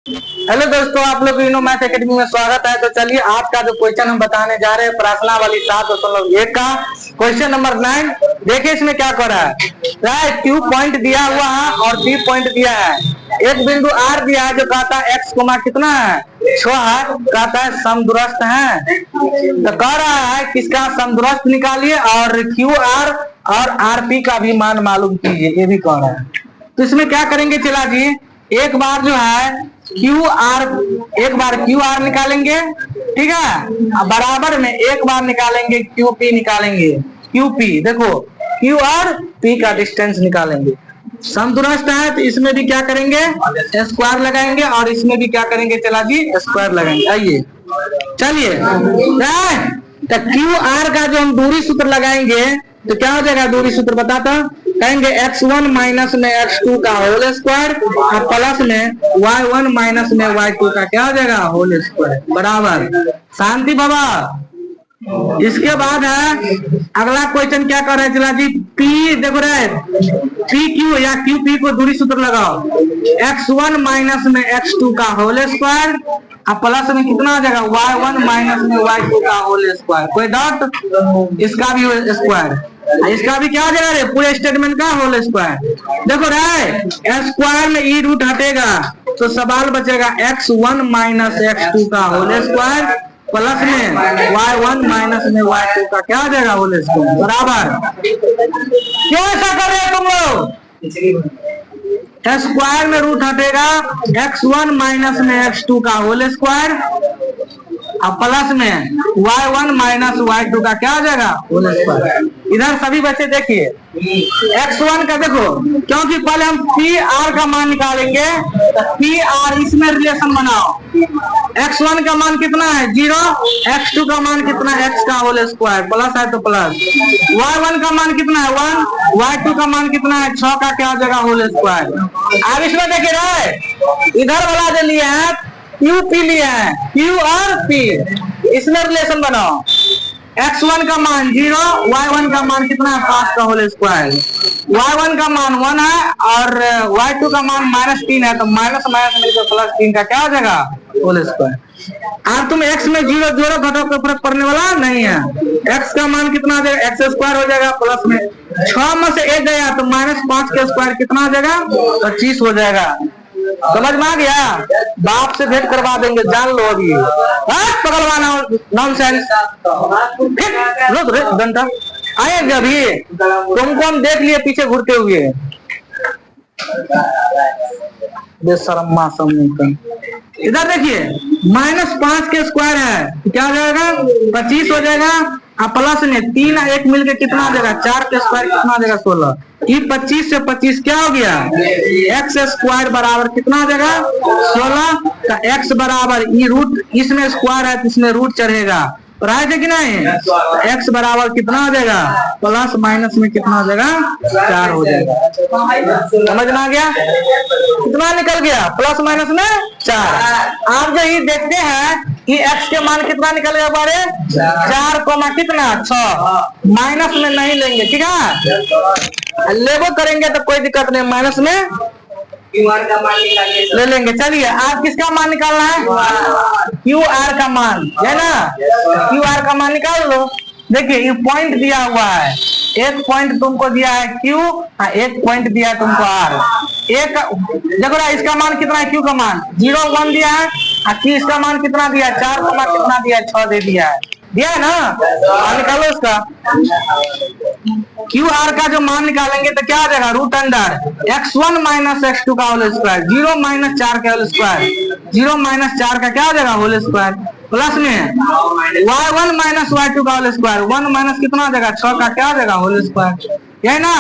Hello दोस्तों, आप लोग इनो मैथ एकेडमी में स्वागत है। तो चलिए आज का जो क्वेश्चन हम बताने जा रहे हैं प्रार्थना वाली 7.1 का क्वेश्चन नंबर 9। देखिए इसमें क्या कर रहा है। Q पॉइंट दिया हुआ है और P पॉइंट दिया है। एक बिंदु R दिया है जो कहता है x कोमा कितना है 6 है, कहता है समदूरस्थ है। तो कह रहा है किसका समदूरस्थ निकालिए और QR और RP का भी मान मालूम कीजिए, ये भी कह रहा है। तो इसमें क्या करेंगे चला जी, एक बार जो है एक बार क्यू आर निकालेंगे, ठीक है, बराबर में एक बार निकालेंगे क्यू पी निकालेंगे। क्यू पी देखो, क्यू आर पी का डिस्टेंस निकालेंगे। समदूरस्थ है तो इसमें भी क्या करेंगे स्क्वायर लगाएंगे और इसमें भी क्या करेंगे चला जी स्क्वायर लगाएंगे। आइए चलिए, तो क्यू आर का जो हम दूरी सूत्र लगाएंगे तो क्या हो जाएगा, दूरी सूत्र बताता कहेंगे x1 माइनस में x2 का होल स्क्वायर और प्लस में y1 माइनस में y2 का क्या हो जाएगा होल स्क्वायर बराबर। शांति बाबा। इसके बाद है अगला क्वेश्चन क्या कर रहे हैं चला जी, P देखो रहे पी क्यू या क्यू पी को दूरी सूत्र लगाओ, x1 माइनस में x2 का होल स्क्वायर और प्लस में कितना आ जाएगा y1 माइनस में y2 का होल स्क्वायर। कोई डाउट? इसका भी स्क्वायर, इसका भी क्या हो जाएगा रे, पूरे स्टेटमेंट का होल स्क्वायर। देखो रे स्क्वायर में ई रूट हटेगा तो सवाल बचेगा x1 माइनस x2 का होल स्क्वायर प्लस में y1 माइनस में y2 का क्या हो जाएगा होल स्क्वायर बराबर। क्यों ऐसा कर रहे हैं तुम लोग? स्क्वायर में रूट हटेगा x1 माइनस में x2 का होल स्क्वायर और प्लस में y1 माइनस y2 का क्या हो जाएगा होल स्क्वायर। इधर सभी बच्चे देखिए x1 का देखो, क्योंकि पहले हम पी आर का मान निकालेंगे तो पी आर इसमें रिलेशन बनाओ। x1 का मान कितना है 0, x2 का मान कितना है x का होल स्क्वायर प्लस है तो प्लस, y1 का मान कितना है 1, y2 का मान कितना है 6 का क्या हो जाएगा होल स्क्वायर। अब इसमें देखिए रहे इधर वाला जो लिए है क्यू पी लिए है, क्यू और पी इसमें रिलेशन बनाओ। x1 का मान 0, y1 का मान कितना है 5 का होल स्क्वायर, y1 का मान 1 है और y2 का मान -3 है तो माइनस माइनस मिलकर +3 का क्या हो जाएगा होल स्क्वायर। अब तुम x में 0 जोड़ो घटाओ का फर्क पड़ने वाला नहीं है। x का मान कितना आ जाएगा x स्क्वायर हो जाएगा प्लस में 6 में से 1 गया तो -5 का स्क्वायर कितना हो जाएगा 25 हो जाएगा। समझ में आ गया? बाप से भेंट करवा देंगे, जान लो अभी। पकड़वाना नॉनसेंस घंटा आएंगे अभी, तुमको हम देख लिए पीछे घूरते हुए बेशरम समूह। इधर देखिए -5 के स्क्वायर है तो क्या हो जाएगा 25 हो जाएगा और प्लस में 3 और 1 मिलकर कितना आ जाएगा 4 के स्क्वायर कितना आ जाएगा 16। ये 25 से 25 क्या हो गया x स्क्वायर बराबर कितना आ जाएगा 16 का x बराबर ई रूट, इसमें स्क्वायर है तो इसमें रूट चढ़ेगा और आए थे कि नहीं, x बराबर कितना हो जाएगा प्लस माइनस में कितना हो जाएगा 4 हो जाएगा। समझ में आ गया? कितना निकल गया प्लस माइनस में 4। आप जो ये देखते हैं कि x के मान कितना निकल गया बारे 4 कोमा कितना 6, माइनस में नहीं लेंगे, ठीक है, लेबो करेंगे तो कोई दिक्कत नहीं, माइनस में ले लेंगे। चलिए आप किसका मान निकालना है क्यू आर का मान है ना, क्यू आर का मान निकाल लो। देखिए ये पॉइंट दिया हुआ है, एक पॉइंट तुमको दिया है क्यू और एक पॉइंट दिया है तुमको आर। एक देखो इसका मान कितना है क्यू का मान 0, 1 दिया है और क्यू इसका मान कितना दिया है 4 का मान कितना दिया है 6 दे दिया है ना। निकालो इसका क्यू आर का जो मान निकालेंगे तो क्या आ जाएगा root under x1 minus x2 का होल स्क्वायर, 0 माइनस 4 का होल स्क्वायर, 0 माइनस 4 का क्या आ जाएगा होल स्क्वायर प्लस में y1 माइनस y2 का होल स्क्वायर, 1 माइनस कितना आ जाएगा 6 का क्या आ जाएगा होल स्क्वायर, यही ना।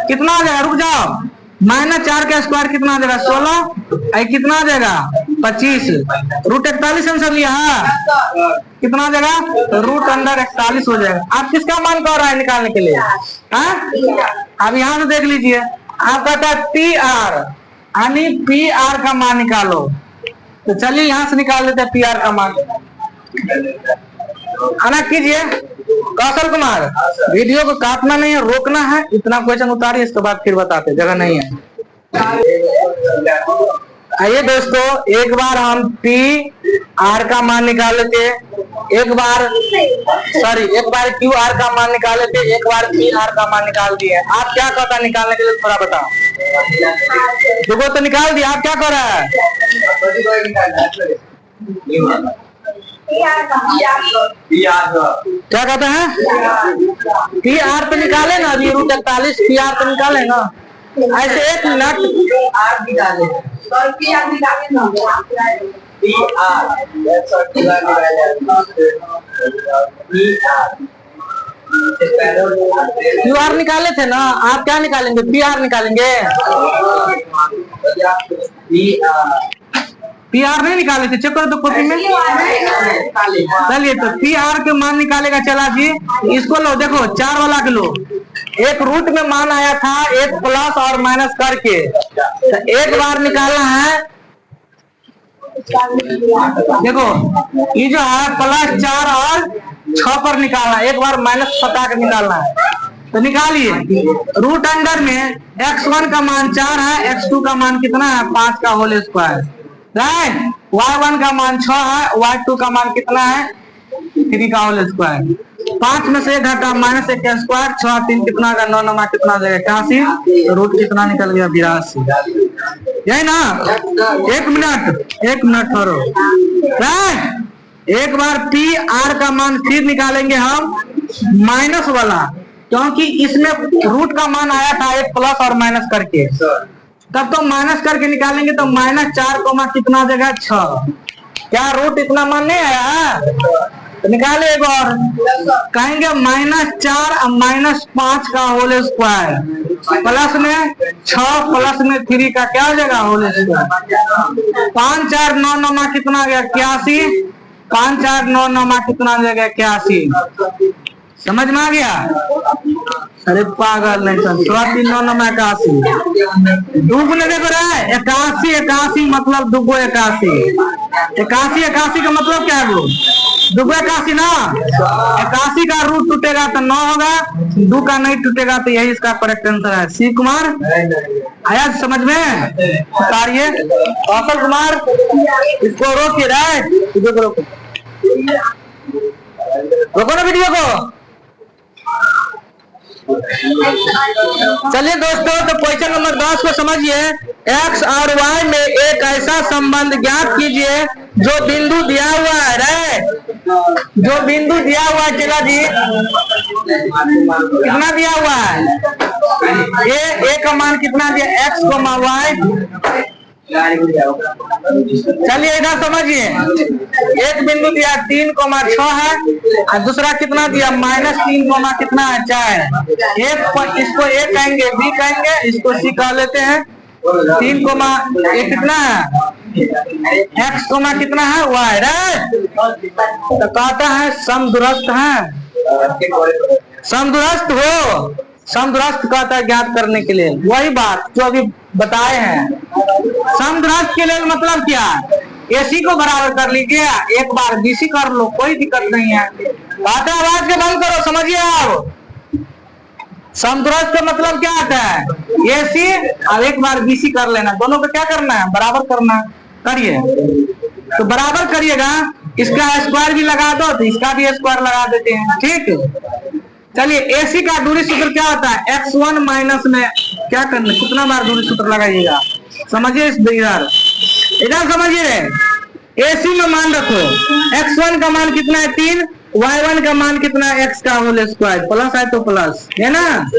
कितना आ जाएगा रुक जाओ, -4 का स्क्वायर कितना आ जाएगा 16, कितना आ जाएगा 25, रूट 41 आंसर लिया कितना आ जाएगा रूट अंडर 41 हो जाएगा। आप किसका मान कह रहा है निकालने के लिए? अब यहाँ से देख लीजिए, आप कहता है पी आर यानी पी आर का मान निकालो, तो चलिए यहाँ से निकाल लेते हैं पी आर का मान। आना कीजिए कौशल कुमार, वीडियो को काटना नहीं है, रोकना है, इतना क्वेश्चन उतारिए, इसके बाद फिर बताते, जगह नहीं है। आइए दोस्तों, एक बार हम पी आर का मान निकाल लेते, एक बार क्यू आर का मान निकाल लेते, एक बार पी आर का मान निकाल दिए। आप क्या कहता निकालने के लिए थोड़ा बताओ। देखो तो निकाल दिया, आप क्या कर रहा है? क्या कहते हैं? पी आर तो निकाले ना, अभी रूट 41 पी आर तो निकाले ना। ऐसे एक मिनट, क्यू आर निकाले थे ना, आप क्या निकालेंगे? पी आर निकालेंगे। पी आर नहीं निकाले थे, चेक करो तो कॉपी में। चलिए तो पी आर के मान निकालेगा। चला जी, इसको लो, देखो 4 वाला के लो। एक रूट में मान आया था, एक प्लस और माइनस करके, तो एक बार निकालना है। देखो ये जो है प्लस 4 और 6 पर निकालना है, एक बार माइनस हटा के निकालना है। तो निकालिए, रूट अंडर में x1 का मान 4 है, x2 का मान कितना है? 5 का होल स्क्वायर, राइट। y1 का मान 6 है, y2 का मान कितना है? 3 का होल स्क्वायर। 5 में से 1 घटा माइनस 1 का स्क्वायर, 6 3 कितना का 9 9 कितना देगा? 81। तो रूट कितना निकल गया? 82। यही ना? एक मिनट ठहरो, राइट। एक बार पी आर का मान फिर निकालेंगे हम, माइनस वाला, क्योंकि इसमें रूट का मान आया था एक प्लस और माइनस करके, तब तो माइनस करके निकालेंगे तो -4 कितना देगा? 6। क्या रूट इतना मान नहीं आया? तो निकाले एक और, कहेंगे -4 और -5 का होल स्क्वायर, प्लस में 6 प्लस में 3 का क्या हो जाएगा? Whole square. 5 4 9 9 कितना आ गया? 81। 5 4 9 9 कितना देगा? 81। समझ में आ गया? अरे पागल नहीं सर, 3 9 9 81। दुगने देखो रहे, 81 मतलब दुगो 81 का मतलब क्या है? दुगो 81 ना। 81 का रूट टूटेगा तो 9 होगा, 2 का नहीं टूटेगा, तो यही इसका करेक्ट आंसर है। सी कुमार आया समझ में? उतारिए कौशल कुमार, इसको रोकिए, राइट। रोको ना वीडियो को। चलिए दोस्तों, तो क्वेश्चन नंबर 10 को समझिए। x और y में एक ऐसा संबंध ज्ञात कीजिए जो बिंदु दिया हुआ है, राइट। जो बिंदु दिया हुआ है, चला जी, कितना दिया हुआ है? ए का मान कितना दिया? x, y। चलिए इधर समझिए, एक बिंदु दिया 3,6 है, और दूसरा कितना दिया? -3, कितना है? 4। इसको ए कहेंगे, बी कहेंगे, इसको सी कह लेते हैं। 3, ये कितना है? x, कितना है? y, right. तो कहता है समदूरस्थ है, समदूरस्थ हो, समदूरस्थ कहता है ज्ञात करने के लिए। वही बात जो अभी बताए हैं। समदूरस्थ के लिए मतलब क्या? AC को बराबर कर लीजिए, एक बार BC कर लो, कोई दिक्कत नहीं है। बात आवाज के बंद करो, समझिए आप। समदूरस्थ का मतलब क्या आता है? AC और एक बार BC कर लेना, दोनों को क्या करना है? बराबर करना। करिए, तो बराबर करिएगा, इसका स्क्वायर भी लगा दो तो इसका भी स्क्वायर लगा देते हैं, ठीक। चलिए, AC का दूरी सूत्र क्या होता है? x1 माइनस में क्या करना, कितना बार दूरी सूत्र लगाइएगा? समझिए, इधर समझिए। AC में मान रखो, x1 का मान कितना है? 3, y1 का मान कितना है? x का होल स्क्वायर, प्लस है तो प्लस है ना।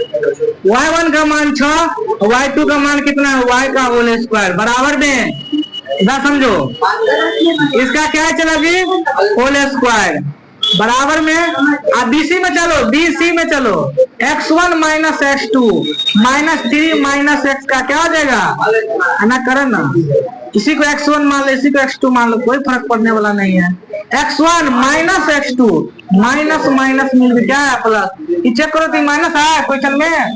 y1 का मान 6, y2 का मान कितना है? y का होल स्क्वायर, बराबर में। इधर समझो, इसका क्या है? चला जी, होल स्क्वायर, बराबर में। अब BC में चलो, BC में चलो, x1 minus x2 -3 minus x का क्या हो जाएगा? ना करें ना, इसी को x1 मान लो, इसी को x2 मान लो, कोई फर्क पड़ने वाला नहीं है। x1 minus x2, minus minus मिल क्या है? प्लस। ये चेक करो तो माइनस है क्वेश्चन में,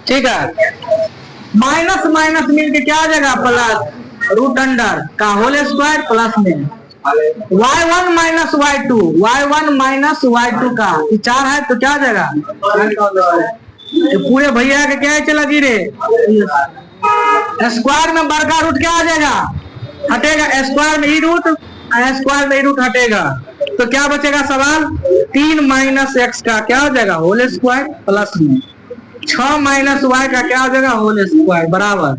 ठीक है। माइनस माइनस मिल के क्या आ जाएगा? प्लस, रूट अंडर का होल स्क्वायर, प्लस में y1 minus y2, y1 minus y2 का 4 है तो क्या आ जाएगा? तो पूरे भैया के क्या चला गिरे, स्क्वायर में बड़का रूट क्या आ जाएगा, हटेगा, स्क्वायर में ई रूट, स्क्वायर में ई रूट हटेगा, तो क्या बचेगा सवाल, 3 माइनस एक्स का क्या हो जाएगा होल स्क्वायर प्लस में 6 माइनस वाई का क्या हो जाएगा होल स्क्वायर बराबर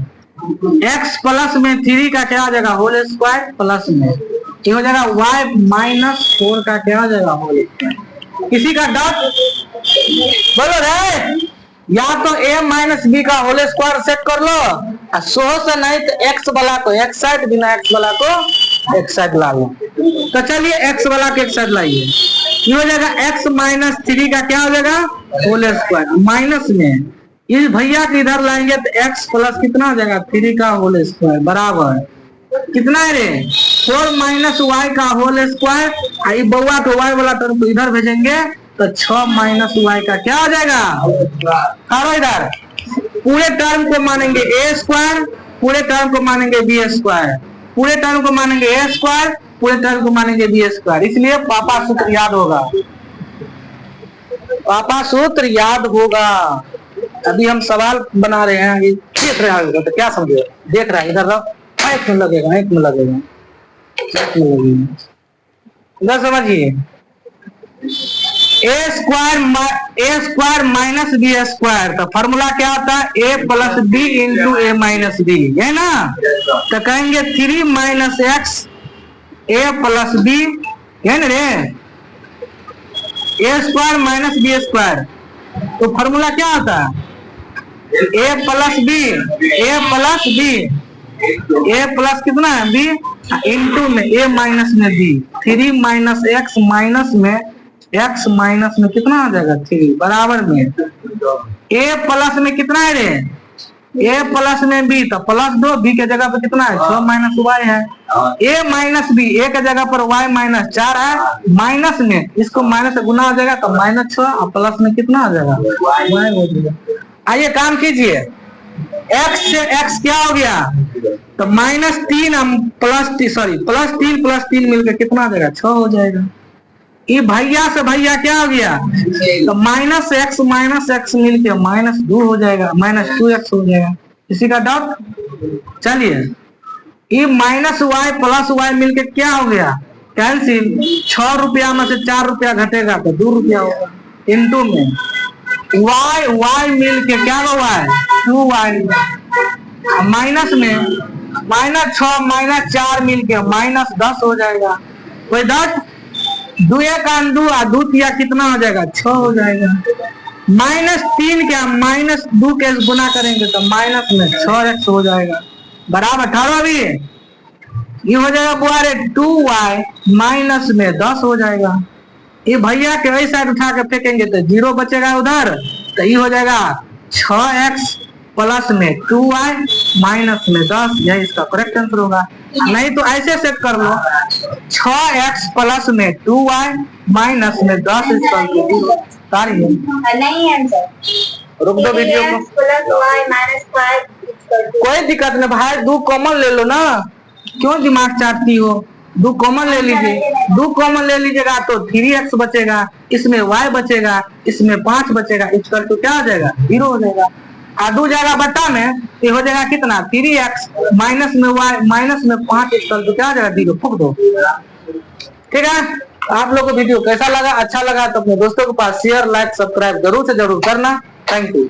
एक्स प्लस में 3 का क्या हो जाएगा होल स्क्वायर प्लस में ये हो जाएगा वाई माइनस 4 का क्या हो जाएगा होल स्क्वायर। किसी का डाउट बोलो रे, या तो a माइनस बी का होल स्क्वायर सेट कर लो, सो से नहीं तो एक्स वाला को एक साइड, बिना एक्स वाला को एक साइड ला लो। तो चलिए एक्स वाला के एक साइड लाइए, ये हो जाएगा एक्स माइनस 3 का क्या हो जाएगा होल स्क्वायर माइनस में इस भैया के इधर लाएंगे तो एक्स प्लस कितना हो जाएगा 3 का होल स्क्वायर बराबर कितना है रे 4 माइनस वाई का होल स्क्वायर, बउआ को वाई वाला टर्म को इधर भेजेंगे तो 6 माइनस वाई का क्या हो जाएगा, इधर पूरे टर्म को मानेंगे ए स्क्वायर, पूरे टर्म को मानेंगे बी स्क्वायर, पूरे टर्म को मानेंगे ए स्क्वायर, पूरे टर्म को मानेंगे बी स्क्वायर। इसलिए पापा सूत्र याद होगा, पापा सूत्र याद होगा। अभी हम सवाल बना रहे हैं, देख रहे हैं तो क्या समझे, देख रहा है इधर रहो, एक में लगेगा, एक में लगेगा, एक में लगेगा, इधर समझिए ए स्क्वायर माइनस बी स्क्वायर, तो फॉर्मूला क्या होता है ए प्लस बी इंटू ए माइनस बी, है ना। तो कहेंगे 3 माइनस एक्स ए प्लस बी, है ना रे, ए स्क्वायर माइनस बी स्क्वायर, तो फॉर्मूला क्या होता है ए प्लस बी, ए प्लस बी, ए प्लस कितना है बी इंटू में ए माइनस में बी, 3 माइनस एक्स माइनस में एक्स माइनस में कितना आ जाएगा 3 बराबर में ए प्लस में कितना है रे ए प्लस में बी, तो प्लस 2 बी के जगह पर कितना है 6 माइनस वाई है, ए माइनस बी ए के जगह पर वाई माइनस 4 है, माइनस में इसको माइनस से गुना हो जाएगा तो माइनस 6 और प्लस में कितना आ जाएगा वाई हो जाएगा। आइए काम कीजिए, एक्स से एक्स क्या हो गया तो माइनस 3 प्लस 3 प्लस 3 मिलकर कितना आ जाएगा 6 हो जाएगा। ये भैया से भैया क्या हो गया तो माइनस एक्स मिलके माइनस 2 हो जाएगा, माइनस 2x हो जाएगा। किसी का डाउट, चलिए ये माइनस वाई प्लस वाई मिलके क्या हो गया कैंसिल, 6 रुपया में से 4 रुपया घटेगा तो 2 रुपया होगा, इंटू में वाई मिलके क्या हुआ है 2y, माइनस में माइनस 6 माइनस 4 मिलके माइनस 10 हो जाएगा। कोई डाउट, 2 का 2 किया कितना हो जाएगा 6 हो जाएगा, माइनस 3 क्या माइनस 2 के गुना करेंगे तो माइनस में 6x हो जाएगा बराबर 18। भी ये हो जाएगा बुआरे 2y माइनस में 10 हो जाएगा। ये भैया के वही साइड उठा के फेंकेंगे तो 0 बचेगा उधर, तो ये हो जाएगा 6x प्लस में 2y माइनस में 10, यही इसका करेक्ट आंसर होगा। नहीं तो ऐसे सेट कर लो 6x प्लस में 2y माइनस में 10 इसका नहीं आंसर, रुक दो वीडियो को, कोई दिक्कत नहीं भाई, 2 कॉमन ले लो ना, क्यों दिमाग चाटती हो, 2 कॉमन ले लीजिए, 2 कॉमन ले लीजिएगा तो 3x बचेगा, इसमें y बचेगा, इसमें 5 बचेगा, इस कर तो क्या हो जाएगा 0 हो जाएगा, और 2 जाएगा बट्टा में ये हो जाएगा कितना 3x माइनस में y माइनस में 5 इस कर तो क्या हो जाएगा 0, फूक दो। ठीक है, आप लोगों को वीडियो कैसा लगा, अच्छा लगा तो अपने दोस्तों के पास शेयर लाइक सब्सक्राइब जरूर से जरूर करना। Thank you.